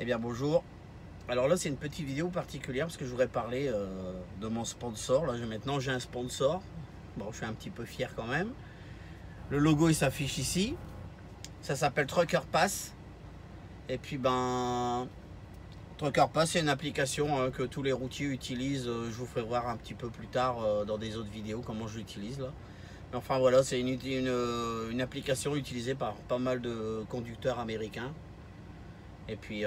Eh bien bonjour. Alors là c'est une petite vidéo particulière parce que je voudrais parler de mon sponsor. Là maintenant j'ai un sponsor. Bon, je suis un petit peu fier quand même. Le logo il s'affiche ici. Ça s'appelle Trucker Pass. Et puis Trucker Pass c'est une application que tous les routiers utilisent. Je vous ferai voir un petit peu plus tard dans des autres vidéos comment je l'utilise là. Mais enfin voilà, c'est une application utilisée par pas mal de conducteurs américains. Et puis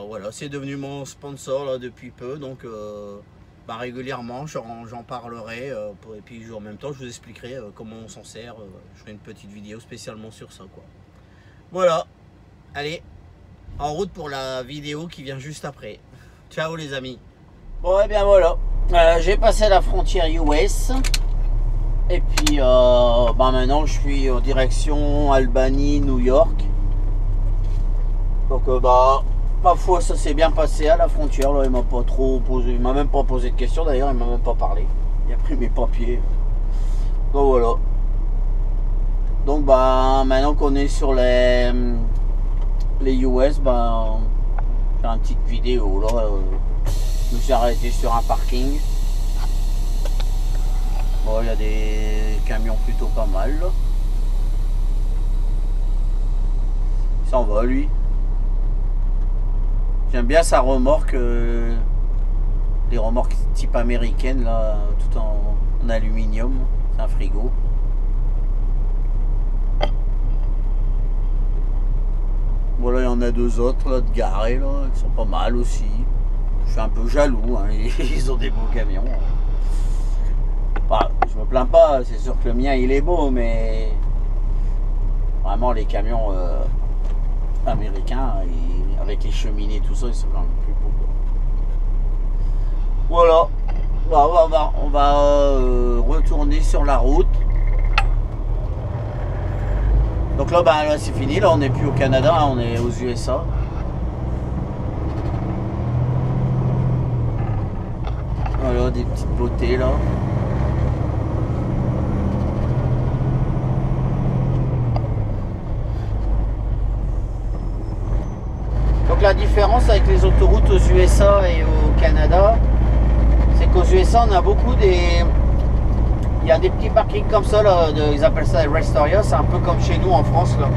voilà, c'est devenu mon sponsor là, depuis peu, donc régulièrement j'en parlerai. Et puis en même temps je vous expliquerai comment on s'en sert. Je ferai une petite vidéo spécialement sur ça quoi. Voilà, allez, en route pour la vidéo qui vient juste après. Ciao les amis. Bon et bien voilà, j'ai passé la frontière US. Et puis maintenant je suis en direction Albany, New York. Donc ma foi ça s'est bien passé à la frontière là, il m'a pas trop posé, il m'a même pas posé de questions d'ailleurs, il m'a même pas parlé. Il a pris mes papiers. Donc voilà. Donc maintenant qu'on est sur les US, j'ai une petite vidéo là. Je me suis arrêté sur un parking. Bon, il y a des camions plutôt pas mal là. Il s'en va lui. J'aime bien sa remorque, les remorques type américaine là, tout en aluminium, c'est un frigo. Voilà, il y en a deux autres là, de garés là, qui sont pas mal aussi. Je suis un peu jaloux, hein, ils ont des beaux camions. Je me plains pas, c'est sûr que le mien il est beau, mais vraiment les camions américains, avec les cheminées tout ça, ils sont quand même plus beaux. Voilà, on va retourner sur la route. Donc là, là c'est fini, là on n'est plus au Canada, hein, on est aux USA. Voilà, des petites beautés là. Donc la différence avec les autoroutes aux USA et au Canada, c'est qu'aux USA on a beaucoup il y a des petits parkings comme ça là, ils appellent ça les rest areas, c'est un peu comme chez nous en France là.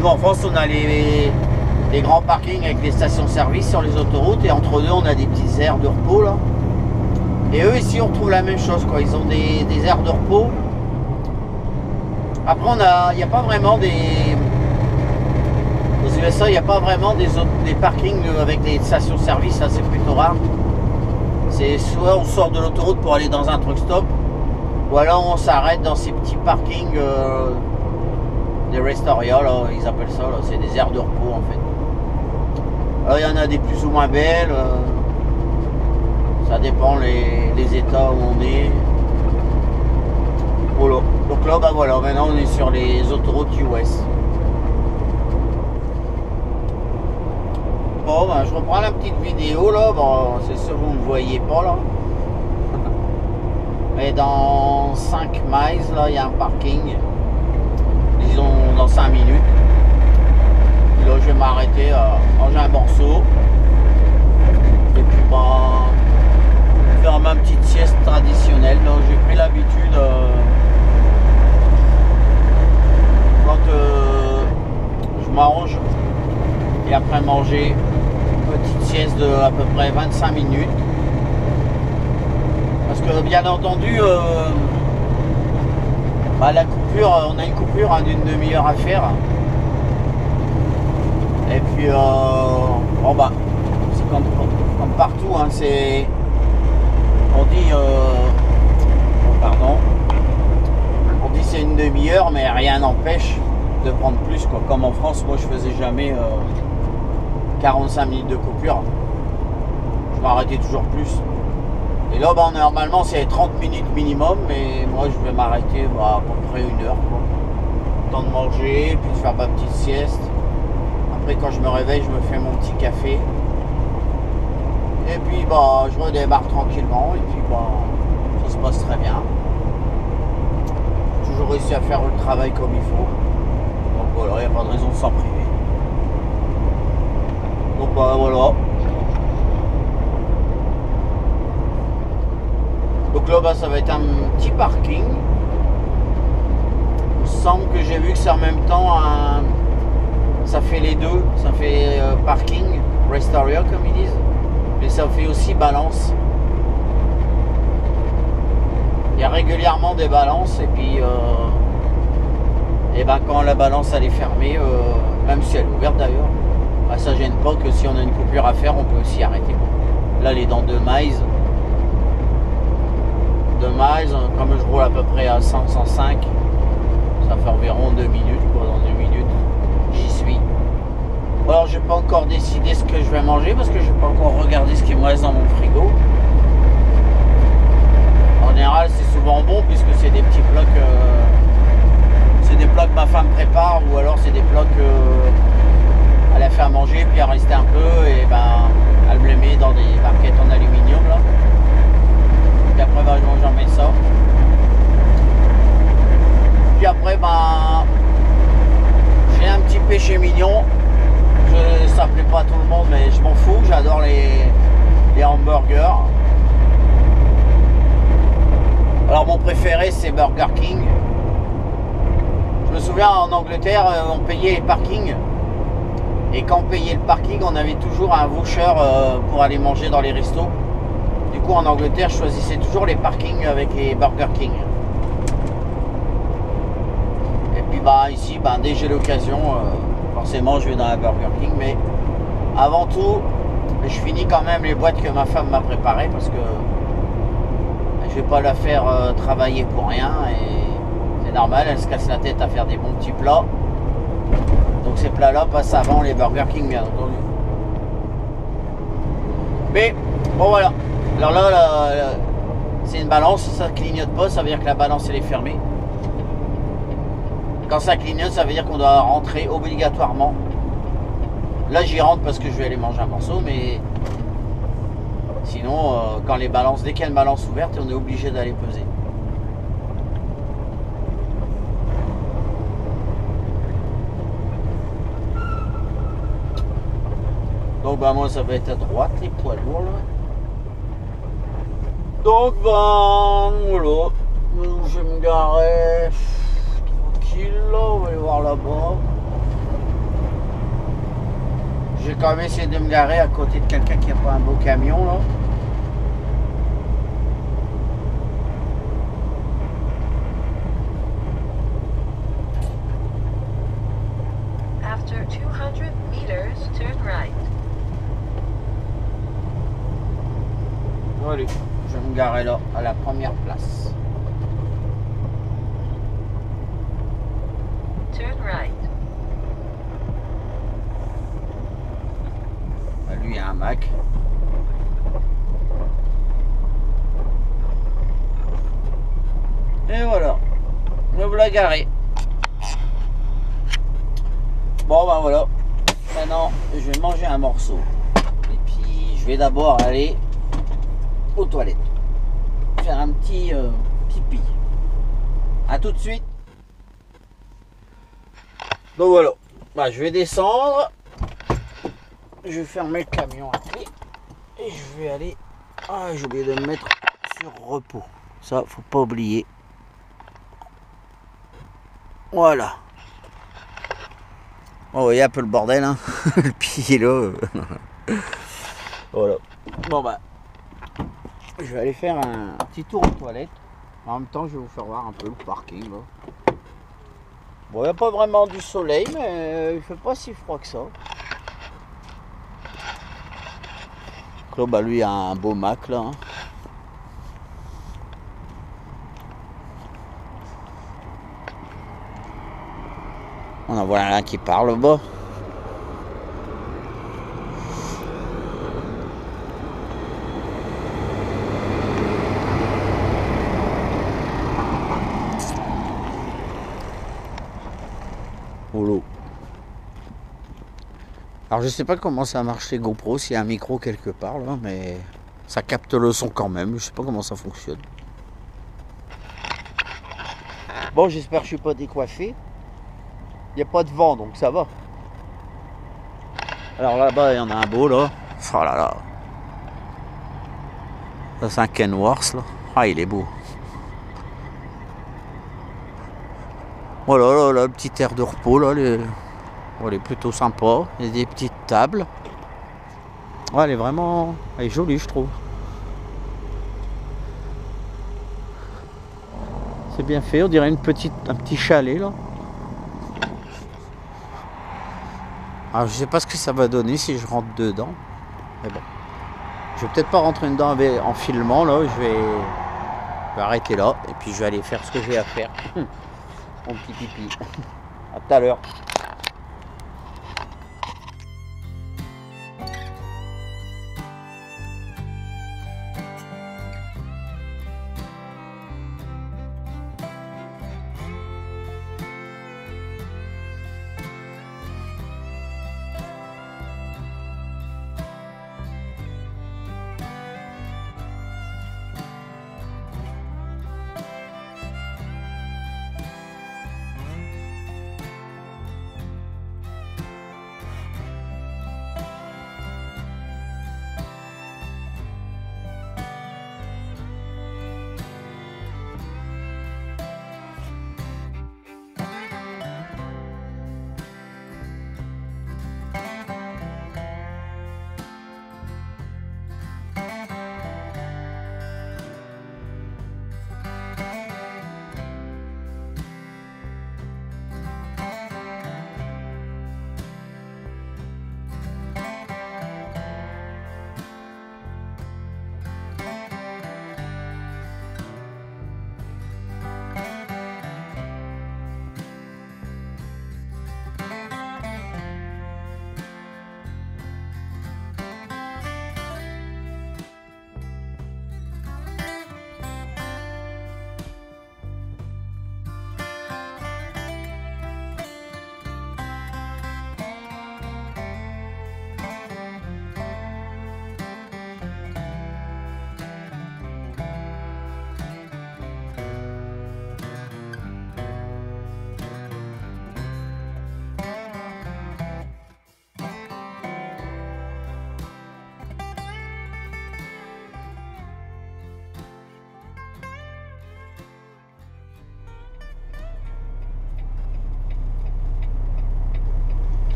Nous en France on a les grands parkings avec les stations-service sur les autoroutes, et entre deux on a des petites aires de repos là. Et eux ici on retrouve la même chose quoi, ils ont des aires de repos. Après il n'y a pas vraiment aux USA, il n'y a pas vraiment des parkings avec des stations-service, ça c'est plutôt rare. C'est soit on sort de l'autoroute pour aller dans un truck stop, ou alors on s'arrête dans ces petits parkings des rest areas, là, ils appellent ça, c'est des aires de repos en fait. Alors, il y en a des plus ou moins belles, ça dépend les états où on est. Voilà. Donc là, voilà, maintenant on est sur les autoroutes US. Bon, je reprends la petite vidéo là. C'est sûr que vous ne me voyez pas là. Mais dans 5 miles là, il y a un parking. Disons dans 5 minutes. Et là, je vais m'arrêter à manger un morceau. Et puis faire ma petite sieste traditionnelle. J'ai pris l'habitude quand je mange et après manger, petite sieste de à peu près 25 minutes. Parce que bien entendu, la coupure, on a une coupure d'une demi-heure à faire. Et puis, c'est comme partout, hein, on dit, on dit c'est une demi-heure, mais rien n'empêche de prendre plus quoi. Comme en France, moi je faisais jamais 45 minutes de coupure, je m'arrêtais toujours plus. Et là normalement c'est 30 minutes minimum, mais moi je vais m'arrêter à peu près 1 heure quoi. Temps de manger, puis de faire ma petite sieste. Après quand je me réveille, je me fais mon petit café. Et puis je redémarre tranquillement, et puis ça se passe très bien. J'ai toujours réussi à faire le travail comme il faut. Donc voilà, il n'y a pas de raison de s'en priver. Donc bah voilà. Donc là bah, ça va être un petit parking. Il me semble que j'ai vu que c'est en même temps ça fait les deux. Ça fait parking, rest area comme ils disent. Mais ça fait aussi balance. Il y a régulièrement des balances et puis et ben quand la balance elle est fermée, même si elle est ouverte d'ailleurs, bah, ça gêne pas que si on a une coupure à faire, on peut aussi arrêter. Là elle est dans 2 miles. 2 miles, comme je roule à peu près à 100, 105, ça fait environ 2 minutes quoi, dans 2 minutes, j'y suis. Alors j'ai pas encore décidé ce que je vais manger parce que j'ai pas encore regardé ce qui me reste dans mon frigo. En général c'est souvent bon puisque c'est des petits plats que ma femme prépare ou alors c'est des plats qu'elle a fait à manger puis elle restait un peu et ben elle me les met dans des barquettes en aluminium là. Puis après ben, j'en mets ça. Puis après ben j'ai un petit péché mignon. Ça plaît pas à tout le monde mais je m'en fous, j'adore les hamburgers. Alors mon préféré c'est Burger King. Je me souviens en Angleterre on payait les parkings et quand on payait le parking on avait toujours un voucher pour aller manger dans les restos. Du coup en Angleterre je choisissais toujours les parkings avec les Burger King. Et puis bah ici bah, dès que j'ai l'occasion forcément je vais dans la Burger King mais avant tout je finis quand même les boîtes que ma femme m'a préparées parce que je vais pas la faire travailler pour rien et c'est normal, elle se casse la tête à faire des bons petits plats. Donc ces plats là passent avant les Burger King bien entendu. Mais bon voilà. Alors là, c'est une balance, ça clignote pas, ça veut dire que la balance elle est fermée. Quand ça clignote, ça veut dire qu'on doit rentrer obligatoirement. Là j'y rentre parce que je vais aller manger un morceau, mais sinon quand les balances, dès qu'il y a une balance ouverte, on est obligé d'aller peser. Donc bah moi ça va être à droite les poids lourds là. Donc ben voilà, je vais me garer tranquille là, on va aller voir là-bas. Je vais quand même essayer de me garer à côté de quelqu'un qui n'a pas un beau camion là. After 200 meters, turn right. Allez, je vais me garer là, à la première place. Turn right. Lui, il y a un Mac. Et voilà, me voilà garé. Bon ben voilà, maintenant je vais manger un morceau. Et puis je vais d'abord aller aux toilettes. Faire un petit pipi. A tout de suite. Donc voilà, bah, je vais descendre. Je vais fermer le camion à clé. Et je vais aller... Ah, j'ai oublié de me mettre sur repos. Ça, faut pas oublier. Voilà. Bon, vous voyez un peu le bordel, hein. Le pied là. Voilà. Bon bah, je vais aller faire un petit tour aux toilettes. En même temps, je vais vous faire voir un peu le parking là. Bon, il n'y a pas vraiment du soleil, mais il fait pas si froid que ça. Là, bah, lui, il a un beau Mac là. Hein. On en voit un qui parle là-bas. Alors je sais pas comment ça marche les GoPro, s'il y a un micro quelque part là, mais ça capte le son quand même, je sais pas comment ça fonctionne. Bon, j'espère que je suis pas décoiffé. Il n'y a pas de vent donc ça va. Alors là-bas, il y en a un beau là. Oh là là. Ça c'est un Kenworth là. Ah, il est beau. Voilà, là, là, le petit air de repos là. Elle est plutôt sympa. Il y a des petites tables. Ouais, elle est vraiment... Elle est jolie, je trouve. C'est bien fait, on dirait un petit chalet là. Alors je sais pas ce que ça va donner si je rentre dedans. Mais bon. Je vais peut-être pas rentrer dedans en filmant là. Je vais arrêter là. Et puis je vais aller faire ce que j'ai à faire. Mon petit pipi. À tout à l'heure.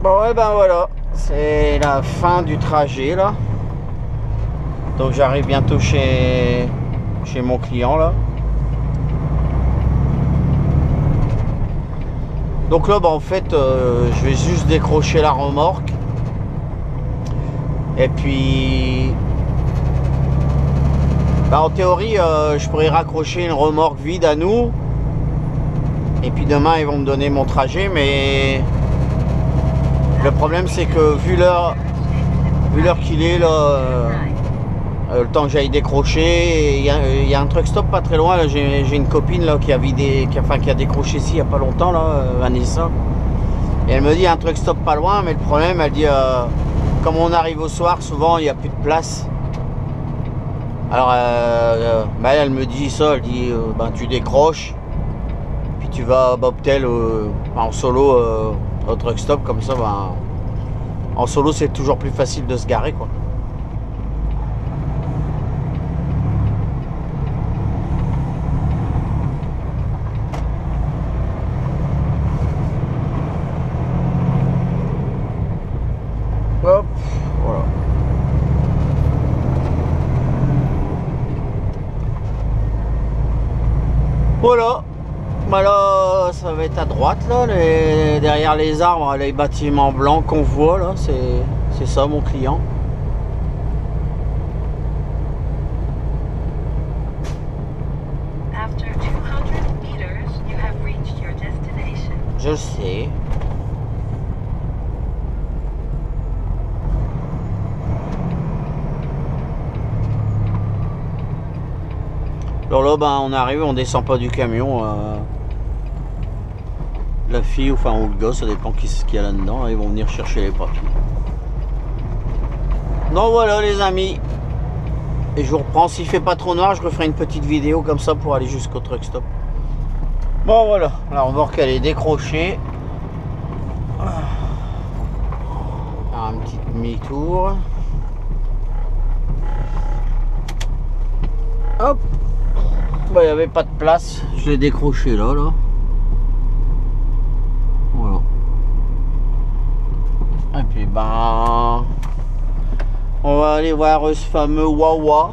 Bon ouais ben voilà, c'est la fin du trajet là. Donc j'arrive bientôt chez mon client là. Donc là bah, en fait je vais juste décrocher la remorque. Et puis bah, en théorie je pourrais raccrocher une remorque vide à nous. Et puis demain ils vont me donner mon trajet, mais le problème c'est que vu l'heure qu'il est là, le temps que j'aille décrocher, il y a un truck stop pas très loin. J'ai une copine là qui a décroché ici il n'y a pas longtemps là, Vanessa. Et elle me dit un truck stop pas loin, mais le problème elle dit comme on arrive au soir, souvent il n'y a plus de place. Alors bah, elle me dit ça, elle dit ben, tu décroches, puis tu vas à Bobtail en solo au truck stop, comme ça ben, en solo c'est toujours plus facile de se garer quoi. Hop, voilà. Voilà. Bah là, ça va être à droite là, derrière les arbres, les bâtiments blancs qu'on voit là, c'est ça mon client. After 200 meters, you have reached your destination. Je sais. Alors là, ben, on arrive, on descend pas du camion. La fille, enfin, ou le gars, ça dépend qui ce qu'il y a là-dedans. Ils vont venir chercher les papiers. Donc voilà, les amis. Et je vous reprends. S'il fait pas trop noir, je referai une petite vidéo comme ça pour aller jusqu'au truck stop. Bon voilà, la remorque elle est décrochée. Un petit demi-tour. Hop. Bah, il n'y avait pas de place, je l'ai décroché là. Voilà. Et puis ben, on va aller voir ce fameux Wawa.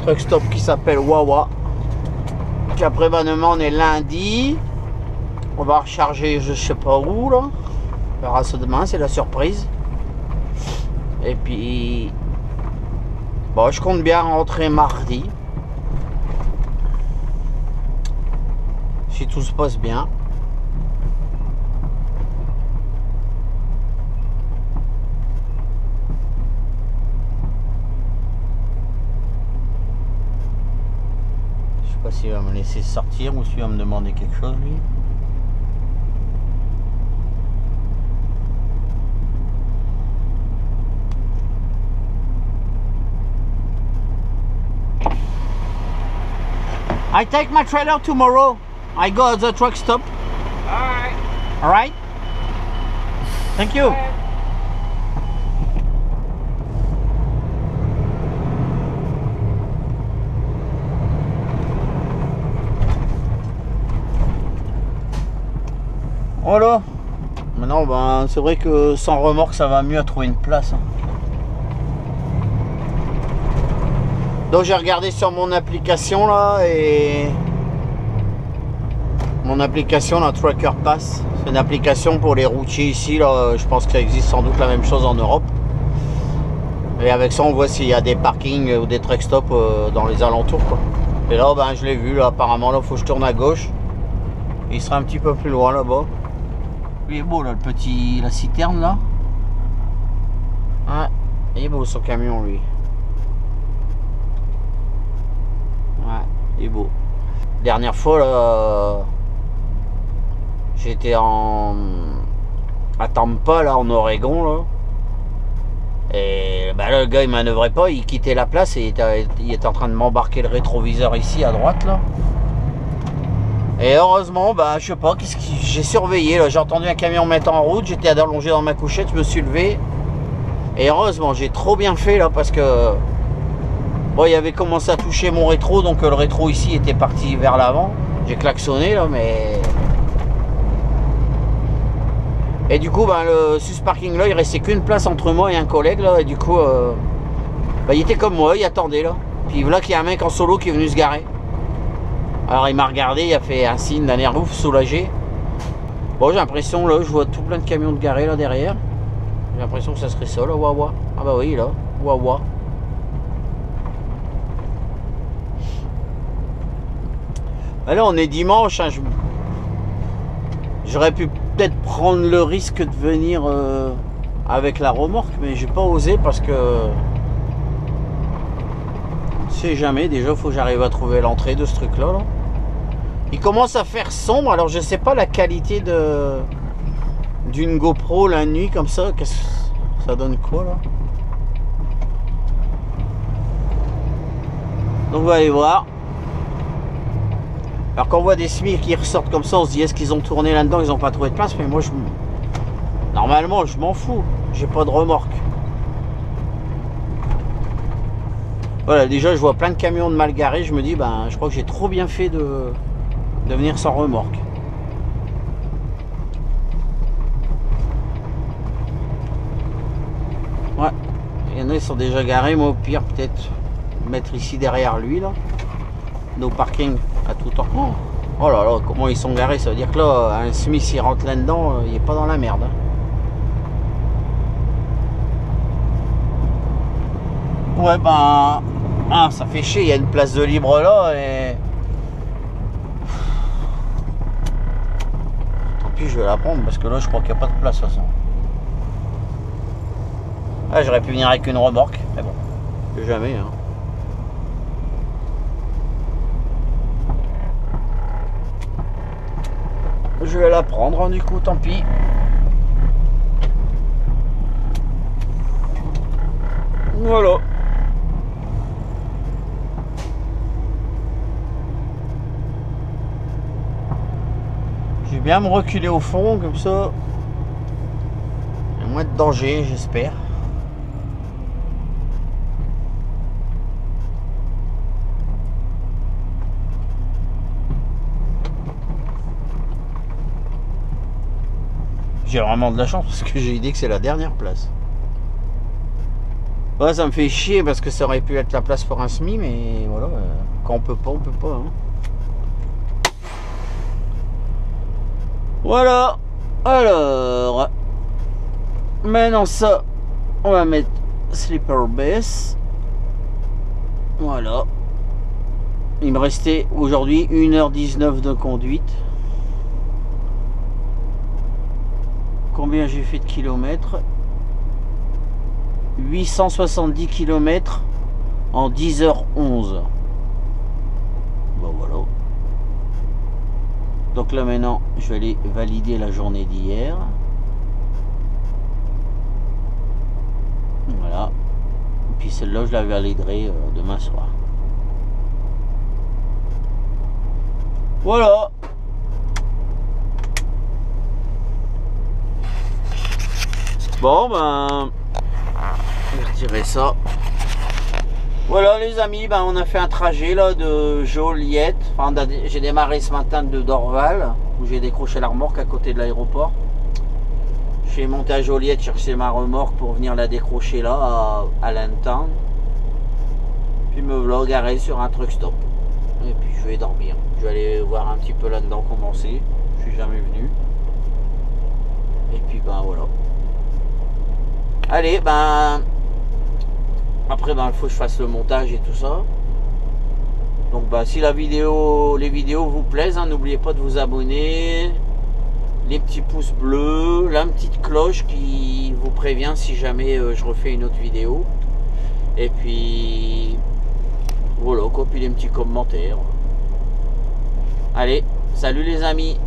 Truck stop qui s'appelle Wawa. Puis après ben, demain on est lundi. On va recharger je sais pas où là. On verra ça demain, c'est la surprise. Et puis bon, je compte bien rentrer mardi. Si tout se passe bien. Je sais pas s'il va me laisser sortir ou s'il va me demander quelque chose lui. I take my trailer tomorrow. I go at the truck stop. Alright. Alright? Thank you. Voilà. Maintenant, ben, c'est vrai que sans remorque, ça va mieux à trouver une place. Donc j'ai regardé sur mon application là et mon application la Tracker Pass, c'est une application pour les routiers ici là. Je pense que ça existe sans doute la même chose en Europe. Et avec ça on voit s'il y a des parkings ou des truck stops dans les alentours quoi. Et là ben je l'ai vu là, apparemment là faut que je tourne à gauche. Il sera un petit peu plus loin là-bas. Il est beau là le petit, la citerne là. Ouais, il est beau son camion lui. Ouais, il est beau. Dernière fois là, j'étais à Tampa là en Oregon là. Et bah là le gars il manœuvrait pas, il quittait la place et il était en train de m'embarquer le rétroviseur ici à droite là. Et heureusement, bah je sais pas, j'ai surveillé là, j'ai entendu un camion mettre en route, j'étais allongé dans ma couchette, je me suis levé. Et heureusement, j'ai trop bien fait là parce que bon, il avait commencé à toucher mon rétro, donc le rétro ici était parti vers l'avant. J'ai klaxonné là, mais... Et du coup, ben, sur ce parking là, il restait qu'une place entre moi et un collègue là. Et du coup, ben, il était comme moi, il attendait là. Puis voilà qu'il y a un mec en solo qui est venu se garer. Alors il m'a regardé, il a fait un signe d'un air ouf, soulagé. Bon, j'ai l'impression là, je vois tout plein de camions de garés là derrière. J'ai l'impression que ça serait ça là, Wawa. Ah bah oui là, Wawa. Ben là on est dimanche, hein, j'aurais pu peut-être prendre le risque de venir avec la remorque, mais j'ai pas osé parce que on sait jamais, déjà il faut que j'arrive à trouver l'entrée de ce truc là. Il commence à faire sombre, alors je sais pas la qualité d'une GoPro la nuit comme ça, qu'est-ce que ça donne quoi là. Donc on va aller voir. Alors quand on voit des SMIC qui ressortent comme ça, on se dit est-ce qu'ils ont tourné là-dedans, ils n'ont pas trouvé de place, mais moi normalement je m'en fous, j'ai pas de remorque. Voilà, déjà je vois plein de camions de mal garés, je me dis ben je crois que j'ai trop bien fait de venir sans remorque. Ouais, il y en a ils sont déjà garés, moi au pire peut-être mettre ici derrière lui là. Nos parkings à tout temps. Oh là là, comment ils sont garés, ça veut dire que là, un Smith il rentre là-dedans, il est pas dans la merde. Ouais ben, ah, ça fait chier, il y a une place de libre là et... Tant pis, je vais la prendre parce que là je crois qu'il n'y a pas de place de toute façon. Ah, j'aurais pu venir avec une remorque, mais bon, plus jamais hein. Je vais la prendre, hein, du coup, tant pis. Voilà. bien me reculer au fond, comme ça. Il y a moins de danger, j'espère. J'ai vraiment de la chance parce que j'ai dit que c'est la dernière place. Ouais, ça me fait chier parce que ça aurait pu être la place pour un SMI, mais voilà, quand on peut pas, on peut pas. Hein. Voilà. Alors, maintenant ça, on va mettre Sleeper Base. Voilà. Il me restait aujourd'hui 1h19 de conduite. Combien j'ai fait de kilomètres? 870 km en 10h11. Bon voilà. Donc là maintenant, je vais aller valider la journée d'hier. Voilà. Et puis celle-là, je la validerai demain soir. Voilà. Bon ben, je vais retirer ça. Voilà les amis, ben on a fait un trajet là de Joliette. Enfin, j'ai démarré ce matin de Dorval, où j'ai décroché la remorque à côté de l'aéroport. J'ai monté à Joliette chercher ma remorque pour venir la décrocher là à Lantown. Puis me voilà garé sur un truck stop. Et puis je vais dormir. Je vais aller voir un petit peu là-dedans comment c'est. Je suis jamais venu. Et puis ben voilà. Allez, ben après ben il faut que je fasse le montage et tout ça. Donc ben si les vidéos vous plaisent, hein, n'oubliez pas de vous abonner, les petits pouces bleus, la petite cloche qui vous prévient si jamais je refais une autre vidéo. Et puis voilà quoi, puis les petits commentaires. Allez, salut les amis.